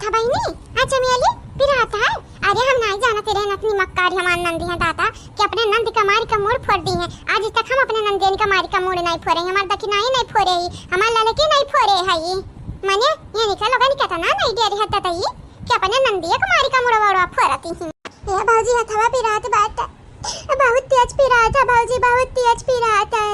था बहनी? अच्छा मेली पिरात है। अरे हम नहीं जाना तेरे नतनी मक्कारी हमार नंदी है दादा कि अपने नंदी का मारी का मोड़ फोड़ दी है। आज तक हम अपने नंदी का मारी का मोड़ नहीं फोड़े, हमार दखिनाई नहीं फोड़े, हमार लड़के नहीं फोड़े है। ये माने ये निकल लोग नहीं कहता ना नहीं डेरी हत्ता तई कि अपने नंदी का मारी का मोड़ वड़ा फोड़ती है। ये बाबूजी हथवा पिरात बात बहुत तेज पिरात है बाबूजी, बहुत तेज पिरात है।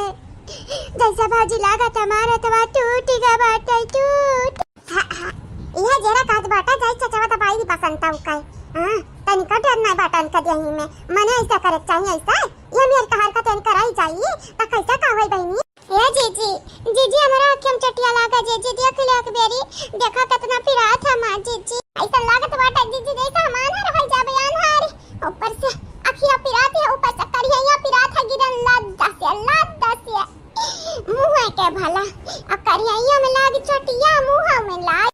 जैसा बाबूजी लगा तमारा तवा टूटेगा बाटा टूट। हां यह जरा काट बाटा जाई चचवा दबाई भी पसंद था उकाई। हां तनी कट ना बाटन का देही में मने ऐसा करे चाहिए, ऐसा ये मेरे कहर का तन कराई चाहिए त कैसा का होई बहनी? ए जीजी जीजी हमारा आंखें में चटिया लागा जीजी देख ले एक बेरी देखा कितना पिरात है मां जीजी। ऐसा लागत बाटा जीजी जैसा हमार हर हो जाबे अनहार ऊपर से अखिया पिरात है, ऊपर से करिया पिरात है गिरन लद्दा से मुंह है के भला अब करिया में लाग चटिया मुंह में लाग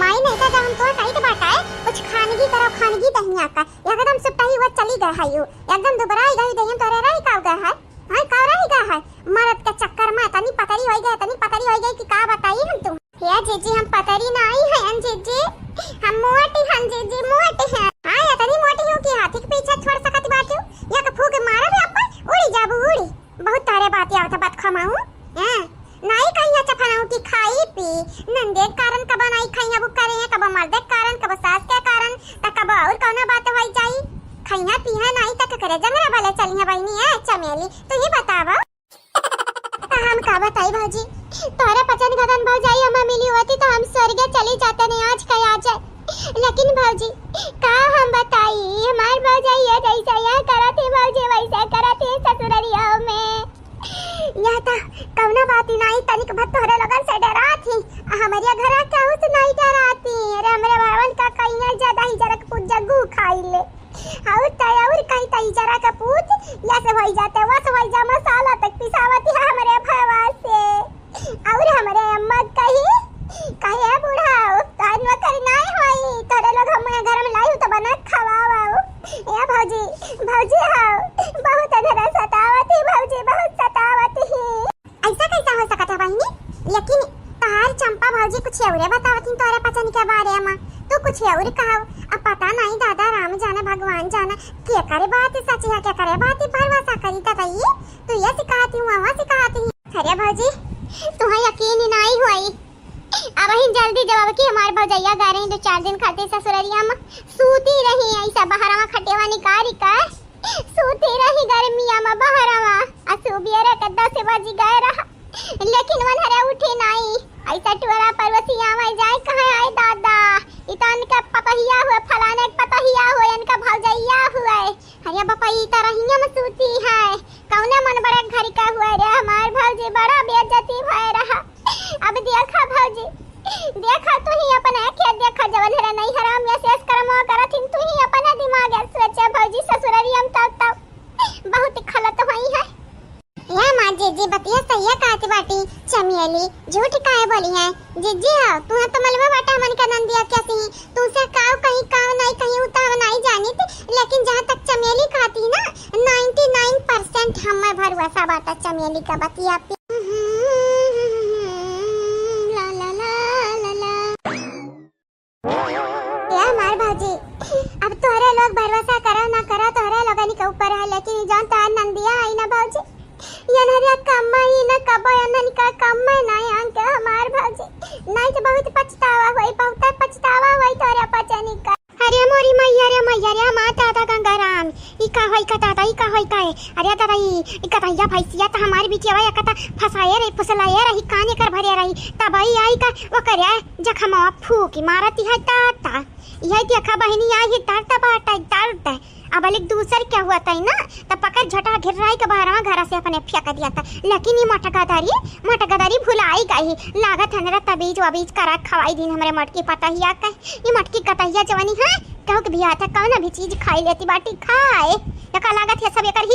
माई नहीं था हम तो टाइट बाटा है कुछ खानगी करो खानगी दहिया का एकदम सुट्टा ही वो चली गए है यू एकदम दोबारा आई गई दहिया तोरे रही का गए है। हां का रही गए है मरद के चक्कर में तनी पतरी हो गई कि का बताई हम तुम? या जीजी हम पतरी नहीं है जीजी, हम मोटी हैं जीजी, मोटी हैं। हां या तनी मोटी हूं कि हाथी के पीछे छोड़ सकत बाटू या का फूक मारो बे अपन उड़ी जाबू उड़ी। बहुत तारे बात आवत बात खमाऊ हां नहीं कहीं अच्छा खाना की खाई पी नंदे कारण कब नहीं खाइया वो करे कब मर्दे कारण कब सास के कारण त कब और कौन बात होई जाई खाइया पीहा नहीं तक करे जंगरा वाले चलिया बहनी है चमेली तो ये बतावा हम का बताई भाजी तोरे पचन गदन भाव जाई हम मिली होती तो हम स्वर्ग चली जाते नहीं आज का आ जाए। लेकिन भाजी का हम बताई हमार भाव जाई है जैसा या करते भाजी वैसा करते ससुररिया में यह था कौना बात नहीं तनिक भत तोहरे लगन से डराती हमारे घर के उस नहीं डराती। अरे हमरे भवन का कहीं ज्यादा ही जरक पूछ जग्गू खाई ले और तय और कहीं तय जरा का पूछ या से होई जाते वस होई जा मसाला तक पिसावती है हमरे भवा से और हमरे अम्मा कही बूढ़ा तान कर नहीं होई तोरे लोग हम घर में लाई तो बना खवाओ। ए भौजी हां बहुत अधरा सतावती भौजी बहुत सतावती ऐसा कैसा हो सकता है बहनी? लेकिन तार चंपा भौजी कुछ और बतावती तोरे पचन के बारे में तो कुछ और कहो अब पता नहीं दादा राम जाने भगवान जाने के करे बात सच है क्या करे बात भरवसा करी तई तो ये सिखाती हूं वहां सिखाती हूं। अरे भौजी तुम्हें यकीन नहीं हुई अब ही जल्दी जवाब कि हमारे भौजैया गा रही 2-4 दिन खाते ससुररिया में सूती रही ऐसा बहरवा खटेवा निकारी का सूती रही गर्मिया में बहरवा असुबियरे के 10 बजे गए रहा लेकिन वनहरे उठी नहीं ऐसा टुरा परवसिया में जाए कहां आए दादा इतन का पतहिया हुए फलाने का पतहिया हुए इनका भौजैया हुए। अरे बापा ई तरहिया में सूती है कौने मन बड़ा घर का हुआ रे हमार भौजी बड़ा बेइज्जती भय रहा। अब देखा भौजी देखा तू ही अपने के देखा जवन हरे नहीं हराम या शेष कर्म करथिन तू ही अपने दिमाग से सोचे भौजी ससुररी हम तब बहुत खलत होई है। या मां जीजी बतिया सही है कहती बाटी चमेली झूठ काहे बोली है जीजी? हां तू तो मलवा बाटा मन का नंदिया कैसी तू से काव कहीं काव नहीं कहीं उताव नहीं जानी थी लेकिन जहां तक चमेली खाती ना 99% हम भरवसा बाटा चमेली का बतिया पे ला ला ला ला या मार भाजी अब तोरे लोग भरवसा करो ना करो तोरे लोगनी के ऊपर है लेकिन जान तार नंदिया आई ना भाजी यनहरिया कम्मा ही न कबो यनन का कम्मा नहीं अंक हमार भाजी नहीं तो बहुत पछतावा होई तोरे पचनी का। अरे मोरी मैया रे माता ता गंगाराम ई का होई का अरे दादा ई कतैया भैसिया त हमारी बिटिया या कता फसाए रे फसलाए रही काने कर भरे रही तब आई का वो करे जखमा फूकी मारती है ताता यही देखा बहनी आई ताता बाटा अब एक दूसर क्या हुआ था ना तब पकड़ झटा घिर रहा के बाहर घर से अपने फेंक दिया था लेकिन ये मटकादारी भुलाई गई लागत है तबीज वबीज करा खवाई दिन हमारे मटकी पता ही आका ये मटकी कतहिया जवानी है कहो कि भी आता कौन भी चीज खाई लेती बाटी खाए का लागत है सब एकर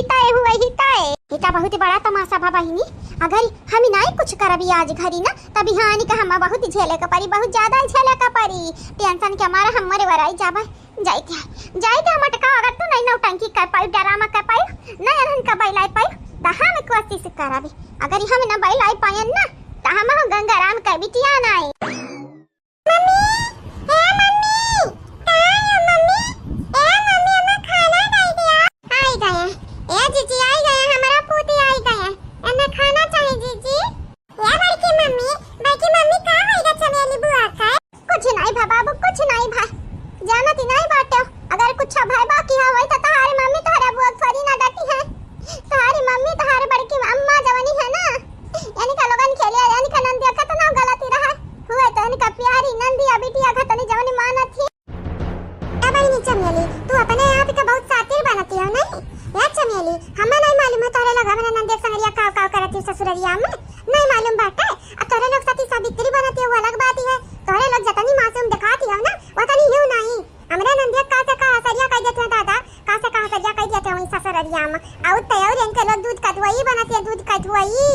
हिता बहुत बड़ा तमाशा बा बहिनी अगर हम नहीं कुछ करबी आज घरी ना तभी हानि का हम बहुत झेले का परी बहुत ज्यादा झेले का परी टेंशन के हमारा हमरे वराई जाबा जाइते मटका अगर तू नहीं नौटंकी कर पाई ड्रामा कर पाई नहीं रहन का बैलाई पाई त हम कोशिश कराबी अगर हम न बैलाई पायन ना त हम गंगाराम के बिटिया नहीं। मम्मी नहीं भा बाबू कुछ नहीं भा जानती नहीं बाटे अगर कुछ भाई बाकी है तो तुम्हारी मम्मी तुम्हारे बुआ थोड़ी ना डांटी है तुम्हारी मम्मी तुम्हारे बड़की अम्मा जवानी है ना यानी का लोगन खेले यानी का नंदिया का तो ना गलती रहा हुए तो इनका प्यारी नंदिया बिटिया का तनी जवानी माना थी ए बहनी चमेली तू अपने आप का बहुत सातिर बनती है नहीं यार चमेली हमें नहीं मालूम है तोरे लगा मैंने नंदिया संगरिया काव काव करती ससुररिया में नहीं मालूम बाटे अब तोरे लोग सती सावित्री बनती है वो अलग बात है तोरे लोग जतनी मासूम दिखाती है ना वो तनी यूं नहीं हमरा नंदिया का से का सरिया कह देते हैं दादा का से का सरिया कह देते हैं ससुररिया में आउ तय इनके लोग दूध का दवाई बनाती है दूध का दवाई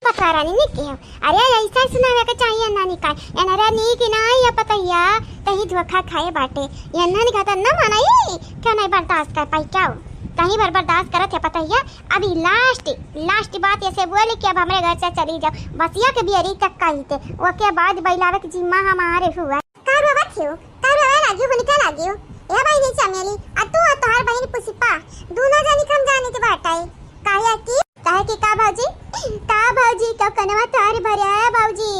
पता रानी ने क्यों अरे ऐसा सुनावे के चाहिए नानी का एनरा नी कि ना या पतैया कहीं धोखा खाए बाटे ये नानी का ना मनाई क्या नहीं बर्दाश्त कर पाई क्या कहीं बार बर्दाश्त करत है पतैया अभी लास्ट बात ऐसे बोले कि अब हमारे घर से चली जाओ बसिया के बियरी तक कही थे वो के बाद बैलावे के जिम्मा हमारे हुआ कार बाबा क्यों लागी हो निकल लागी ए भाई नहीं चमेली आ तू तोहार बहन पुष्पा दोनों जानी कम जाने के बाटाई काहे की का भाजी का कनवा तार भरे है भाजी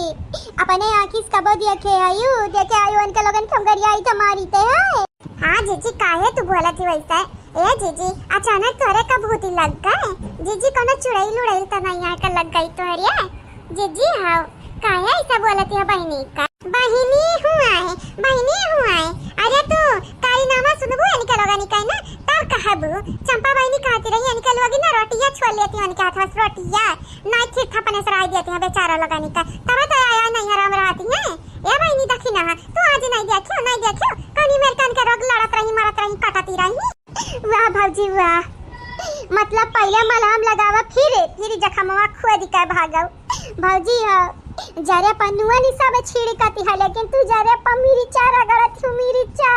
अपने आंखी कबो देखे आयु उनके लोगन ठोंगरिया आई तुम्हारी ते है हां जीजी काहे तू बोला थी वैसा ए जीजी अचानक तोरे का भूती लग गए जीजी कोनो चुड़ैल तो नहीं आकर लग गई तोहरिया जीजी हां काहे ऐसा बोला थी बहनी का बहनी हुआ है अरे तू काई नामा सुनबो इनके लोगन का ना तब कहबू चंपा बहनी कहती रही इनके लोग ना रोटियां छोड़ लेती हैं इनके हाथ में रोटियां नहीं ठीक था पने सराय देते हैं बेचारा लोगन का तब तो आया नहीं आराम रहती है ए बहनी देखी ना तू आज नहीं देखियो कनी मेरे कान के रोग लड़त रही मरत रही कटती रही वाह भौजी वाह मतलब पहले मलहम लगावा फिर जखमवा खुद का भागव भौजी हो जरे पन्नुआ नि सब छीड़ी कती है लेकिन तू जरे पमीरी चारा गड़त हूं मेरी चा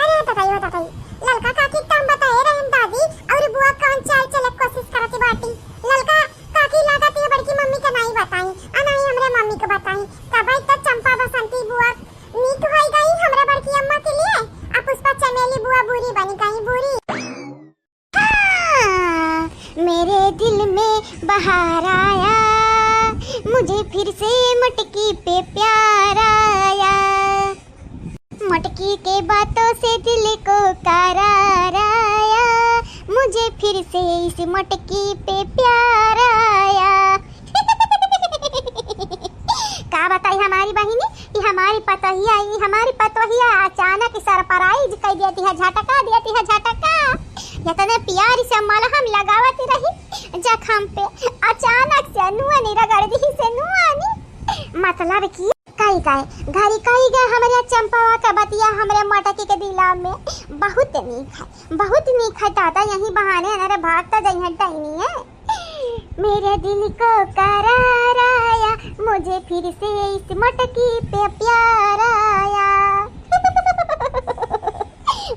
अरे बताई ललका काकी तुम बताए रहन दादी और बुआ कौन चाल चले कोशिश करती बाटी ललका काकी लागत है बड़की मम्मी के नहीं बताई नहीं हमरे मम्मी को बताई कबई तो चंपा बसंती बुआ नीक होई गई हमरे बड़की अम्मा के लिए अब पुष्पा चमेली बुआ बुरी बनी गई बुरी मेरे दिल में बहार आया मुझे फिर से मटकी पे प्यार आया मटकी के बातों से दिल को करार आया मुझे फिर से इस मटकी पे प्यार आया का बताई हमारी बहिनी ये हमारी पतोहिया अचानक सरप्राइज कर देती है झटका इतने प्यार से मलहम लगावती रही जखम पे अचानक से नुआनी रगड़ दी से नुआनी मतलब की कई गए हमारे चंपावा का बतिया हमारे मटकी के दिला में बहुत नीक है दादा यही बहाने अरे भागता जइहन टाइनी है मेरे दिल को करार आया मुझे फिर से इस मटकी पे प्यार आया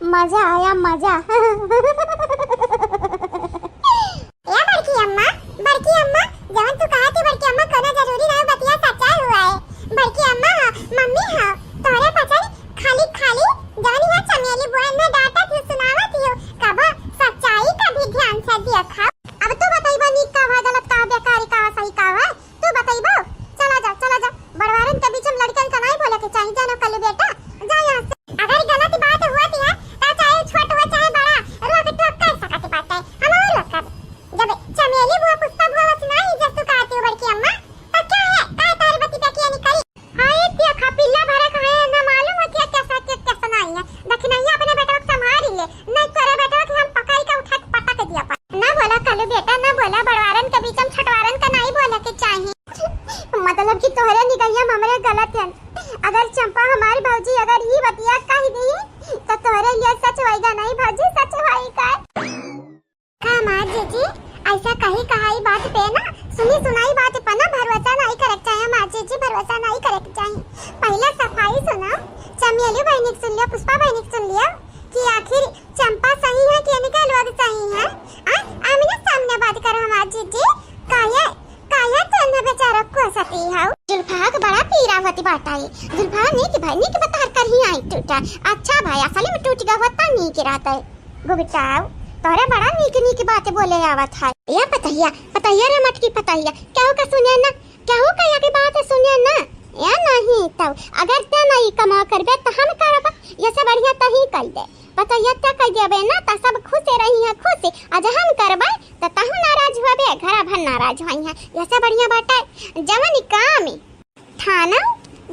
मजा आया या बड़की अम्मा जवन तू कहा थी बड़की अम्मा कोनो जरूरी नहीं बतिया सच्चा हुआ है बड़की अम्मा मम्मी हां तोरे पता खाली जवन है चमेली बुआ ने डांटा थी सुनावा थी कब सच्चाई का भी ध्यान से देखा अब तू बताइबा नी का है गलत का बेकारी का सही का है तू बताइबा चला जा बड़वारन के बीच में लड़कन का नहीं बोले के चाहिए जानो कल बेटा जा यहां से अगर गलत बात हुई है तो चाहे छोटा हो चाहे बड़ा रोक टोक कर सकती बात है हम और लोग कर जब चमेली बुआ पुष्पा बुआ सुनाई जब तू कहती हो बड़की अम्मा तो क्या है का तारी बत्ती पे किया निकली हाय क्या खपिल्ला भरा का है ना मालूम है कैसा नहीं है दखिनैया अपने बेटा को संभाल ले नहीं करे बेटा कि हम पकाई का उठा के पटा के दिया ना बोला कल बेटा ना बोला बड़वारन के बीच में छटवारन का नहीं बोले के चाहिए मतलब कि तोहरे निगहिया हमरे गलत है अगर चंपा हमारी भौजी अगर ये बतिया कह दी तो तोहरे लिए सच होएगा नहीं भौजी सच होएगा का मां जीजी ऐसा कही बात पे ना सुनी सुनाई बात पे ना भरोसा नहीं करे चाहिए मां जीजी भरोसा नहीं करे चाहिए पहले सफाई सुना चमेली बहनी सुन लिया पुष्पा बहनी सुन लिया कि आखिर चंपा सही है कि इनके लोग सही है आमने सामने बात करो हमार जीजी काहे तो बेचारा को सती है जुल्फा का बड़ा पीरा होती बाटाई जुल्फा नहीं कि बता कर ही आई टूटा अच्छा भाई असली में टूट गया होता नहीं के रहता है गुबिटाओ तोरे बड़ा नीक बातें बोले आवत है ये पतैया रे मटकी पतैया क्या का सुने ना क्या हो का की बात सुने ना या नहीं बताओ अगर ते नहीं कमा करबे तो हम करब ये सब बढ़िया तही कर दे पता ये क्या कह देबे ना त सब खुश रही है खुश आज हम करबे त तहु नाराज होबे घर भर नाराज होई है ये सब बढ़िया बाटे जवन काम थाना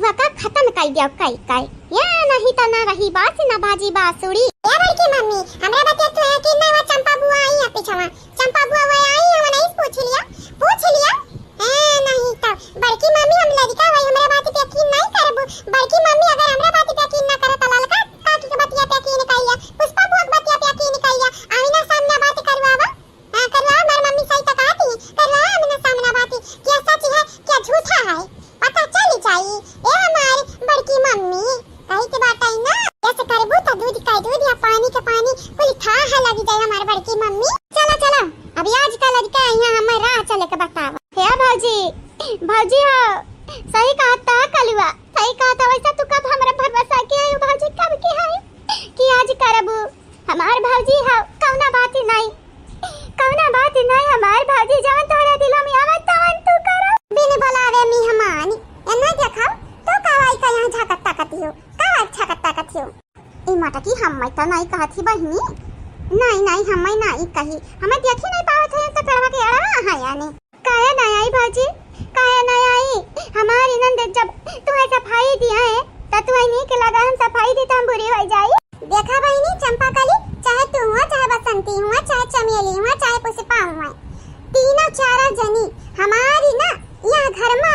वका खत्म कर दियो कई ये नहीं त ना रही बात ना बाजी बासुरी ए बड़की मम्मी हमरा बते तो है कि नहीं वो चंपा बुआ आई है पीछवा चंपा बुआ वो आई है नहीं पूछ लिया नहीं त बड़की मम्मी हम लड़का भाई हमरा बात पे यकीन नहीं करबो बड़की मम्मी अगर हमरा बात पे यकीन ना करे त ललका काकी के बतिया पे यकीन कइया पुष्पा बुआ के बतिया पे यकीन कइया आमीना सामने बात करवावा करवा हमार मम्मी सही त कहती करवा आमीना सामने बात क्या सच है क्या झूठा है पता चल जाई ए हमार बड़की मम्मी कही के बात आई ना ऐसे करबो त दूध का दूध या पानी के पानी कुल था लगी जाए हमार बड़की मम्मी चलो अभी आज का लड़का यहाँ हमें राह चले के बतावा हे भौजी हो सही कहता कलवा सही कहता वैसा तू कब हमरा भरवसा के आयो भौजी कब के है कि आज करबू हमार भौजी हो कौना बात नहीं हमार भौजी जवन तोरा दिल में आवत तवन तू करो बिन बुलावे मेहमान एना देखा तो कावाई का यहाँ झाकत ताकती हो ई माटा की हम मैं त नहीं कहती बहिनी नहीं हम नहीं कही हमें देखी नहीं पावत है तो करवा के अड़ा हां यानी काहे नहीं आई भौजी काहे नहीं आई हमारी नंद जब तुम्हें सफाई दिया है तो तुम्हें नहीं के लगा हम सफाई दी तो हम बुरी हो जाई देखा बहिनी चंपा कली चाहे तू हुआ चाहे बसंती हुआ चाहे चमेली हुआ चाहे पुष्पा हुआ तीनों चारा जनी हमारी ना यहाँ घर में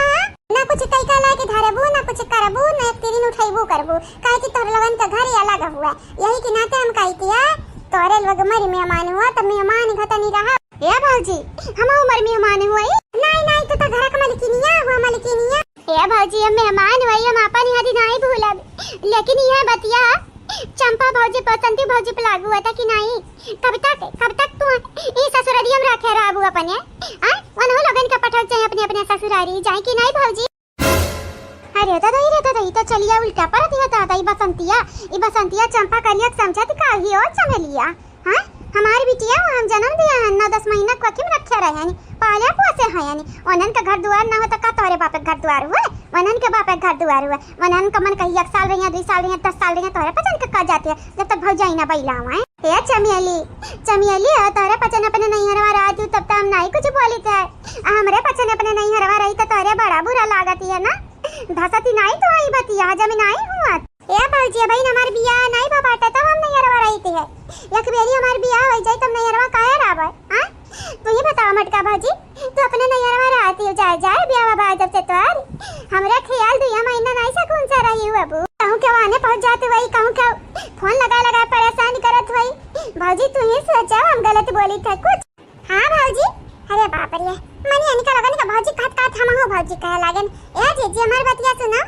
ना कुछ कई का लाके धरबू ना कुछ करबू ना एक तीन उठाइबू करबू काहे कि तोर लगन का घर अलग हुआ यही के नाते हम कही किया तोरे लोग मरी मेहमान हुआ तो मेहमान घटा नहीं रहा ए भौजी हम उमर मेहमान हुए नहीं तो घर का मलकिनिया ए भौजी हम मेहमान हुए हम अपन यदि नहीं भूलब लेकिन यह बतिया चंपा भौजी बसंती भौजी पे लागू हुआ था कि नहीं कब तक तू ई ससुरारी हम रखे रहबू अपने वनो लोगन का पठक जाए अपने ससुरारी जाए कि नहीं भौजी अरे दादा तो चलिया उल्टा पर दिया दादा ई बसंतिया चंपा करिया समझत का ही और चमेलिया हां हमारी बिटिया हम जन्म दिया है 9-10 महीना को में रखे रहे यानी पाले पोसे है यानी वनन का घर द्वार ना होता का तोरे बाप के घर द्वार हुआ वनन के बाप के घर द्वार हुआ वनन का मन कही 1 साल रही 2 साल रही 10 साल रही तोरे पचन का जाते जब तक भौजाई ना बैला हुआ है ए चमेली तोरे पचन अपने नहीं हरवा राजू तब तक हम नहीं कुछ बोली थे हमरे पचन अपने नहीं हरवा रही तो तोरे बड़ा बुरा लागती है ना धसती नहीं तो आई बतिया जब नहीं हुआ ए भौजी भाई हमार बियाह नहीं बाटे तब हम नहीं हरवा रही थी एक बेरी हमार बियाह हो जाए तब नहीं हरवा काहे रावे हां तू ही बता मटका भौजी तू अपने नहीं हरवा रहती हो जाए बियाह बा जब से तोर हमरा ख्याल 2 महीना नहीं से कौन सा रही हुआ बू कहूं के आने पहुंच जाते वही कहूं के फोन लगा परेशान करत वही भौजी तू ही सोचा हम गलत बोली थे कुछ हां भौजी अरे बाप रे मनी अनिका लगन का भौजी कहत हम हो भौजी कहे लागन ए जीजी हमार बतिया सुना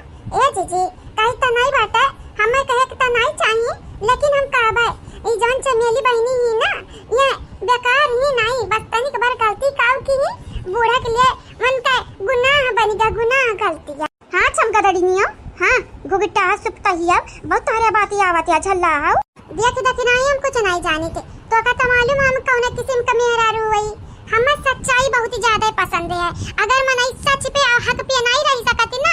ए जीजी कहीं तो नहीं बाटे हमें कहे के तो नहीं चाहिए लेकिन हम कहबे ई जन चमेली बहनी ही ना ये बेकार ही नहीं बस तनिक बार गलती काऊ की ही बूढ़ा के लिए मन का गुनाह बनेगा गुनाह गलती हां चमका दड़िनियो हां गुगटा सुपता ही अब बहुत तारे बातें आवत है झल्ला आओ देख नहीं हम कुछ नहीं जाने थे तो का तो मालूम हम कौन किस्म का मेहरारू वही हमें सच्चाई बहुत ज्यादा पसंद है अगर मन सच पे हक पे नहीं रह सकती ना